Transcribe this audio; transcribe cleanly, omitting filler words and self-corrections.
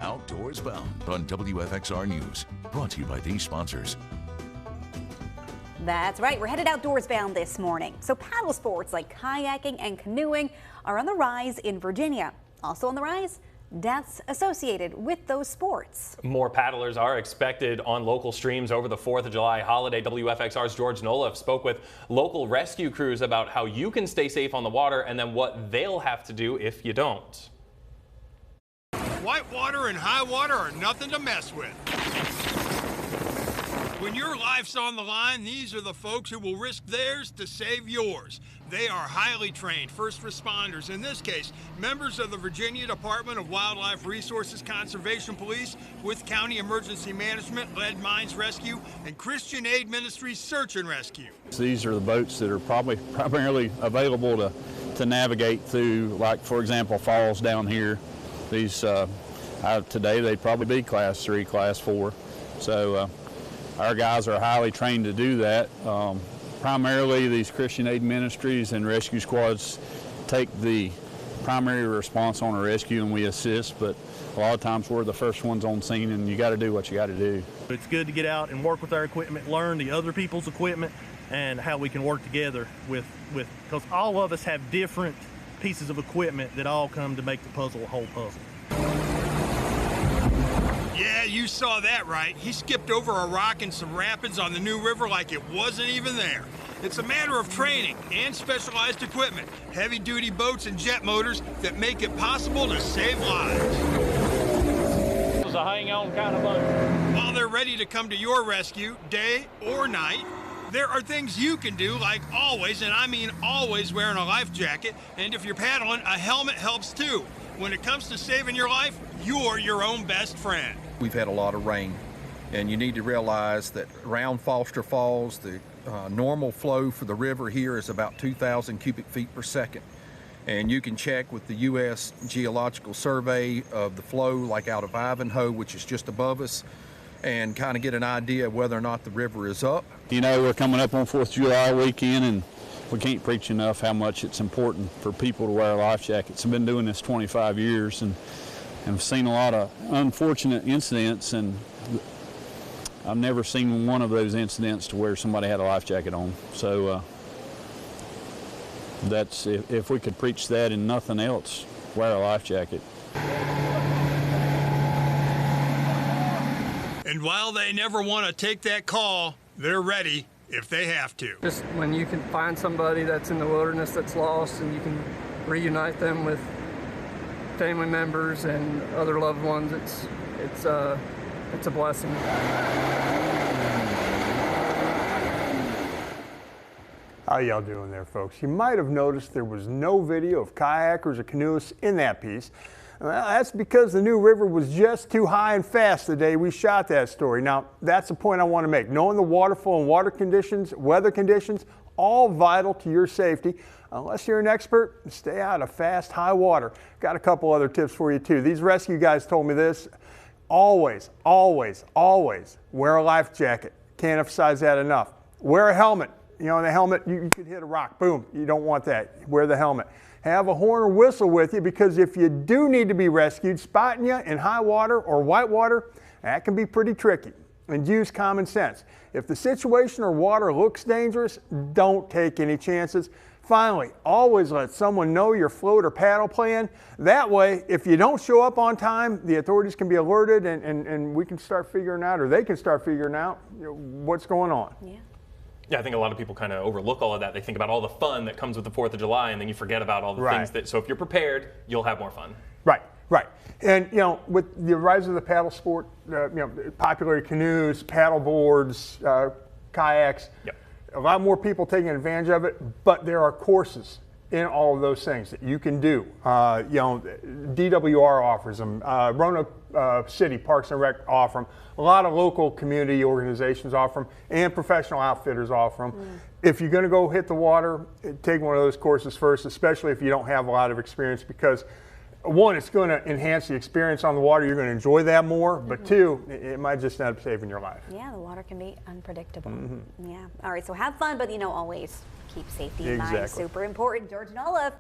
Outdoors Bound on WFXR News. Brought to you by these sponsors. That's right, we're headed outdoors bound this morning. So paddle sports like kayaking and canoeing are on the rise in Virginia. Also on the rise, deaths associated with those sports. More paddlers are expected on local streams over the 4th of July holiday. WFXR's George Nolef spoke with local rescue crews about how you can stay safe on the water and then what they'll have to do if you don't. Whitewater and high water are nothing to mess with. When your life's on the line, these are the folks who will risk theirs to save yours. They are highly trained first responders, in this case, members of the Virginia Department of Wildlife Resources Conservation Police with County Emergency Management, Lead Mines Rescue, and Christian Aid Ministries Search and Rescue. These are the boats that are primarily available to navigate through, like, for example, falls down here. These, today they'd probably be class 3, class 4. So our guys are highly trained to do that. Primarily these Christian Aid Ministries and rescue squads take the primary response on a rescue and we assist, but a lot of times we're the first ones on scene and you got to do what you got to do. It's good to get out and work with our equipment, learn the other people's equipment and how we can work together because all of us have different pieces of equipment that all come to make the puzzle a whole puzzle. Yeah, you saw that right. He skipped over a rock and some rapids on the New River like it wasn't even there. It's a matter of training and specialized equipment, heavy-duty boats and jet motors that make it possible to save lives. It was a hang-on kind of boat. While they're ready to come to your rescue, day or night, there are things you can do, like always, and I mean always, wearing a life jacket, and if you're paddling, a helmet helps too. When it comes to saving your life, you're your own best friend. We've had a lot of rain, and you need to realize that around Foster Falls, the normal flow for the river here is about 2,000 cubic feet per second. And you can check with the U.S. Geological Survey of the flow, like out of Ivanhoe, which is just above us, and kind of get an idea of whether or not the river is up. You know, we're coming up on 4th of July weekend and we can't preach enough how much it's important for people to wear life jackets. I've been doing this 25 years and I've seen a lot of unfortunate incidents, and I've never seen one of those incidents to where somebody had a life jacket on. So that's, if we could preach that and nothing else, wear a life jacket. And while they never want to take that call, they're ready if they have to. Just when you can find somebody that's in the wilderness that's lost and you can reunite them with family members and other loved ones, it's a blessing. How y'all doing there, folks? You might have noticed there was no video of kayakers or canoeists in that piece. Well, that's because the New River was just too high and fast the day we shot that story. Now, that's the point I want to make. Knowing the waterfall and weather conditions, all vital to your safety. Unless you're an expert, stay out of fast, high water. Got a couple other tips for you too. These rescue guys told me this. Always, always, always wear a life jacket. Can't emphasize that enough. Wear a helmet. You know, in the helmet, you could hit a rock. Boom, you don't want that. Wear the helmet. Have a horn or whistle with you, because if you do need to be rescued, spotting you in high water or white water, that can be pretty tricky. And use common sense. If the situation or water looks dangerous, don't take any chances. Finally, always let someone know your float or paddle plan. That way, if you don't show up on time, the authorities can be alerted and we can start figuring out, or they can start figuring out, what's going on. Yeah. Yeah, I think a lot of people kind of overlook all of that. They think about all the fun that comes with the 4th of July, and then you forget about all the things that, so if you're prepared, you'll have more fun. Right, right. And, with the rise of the paddle sport, popular canoes, paddle boards, kayaks, a lot more people taking advantage of it, but there are courses in all of those things that you can do. DWR offers them, Roanoke City Parks and Rec offer them, a lot of local community organizations offer them, and professional outfitters offer them. If you're going to go hit the water, take one of those courses first, especially if you don't have a lot of experience, because one, it's going to enhance the experience on the water. You're going to enjoy that more. But two, it might just end up saving your life. Yeah, the water can be unpredictable. Yeah. All right, so have fun, but always keep safety in mind. Super important. George Nolef.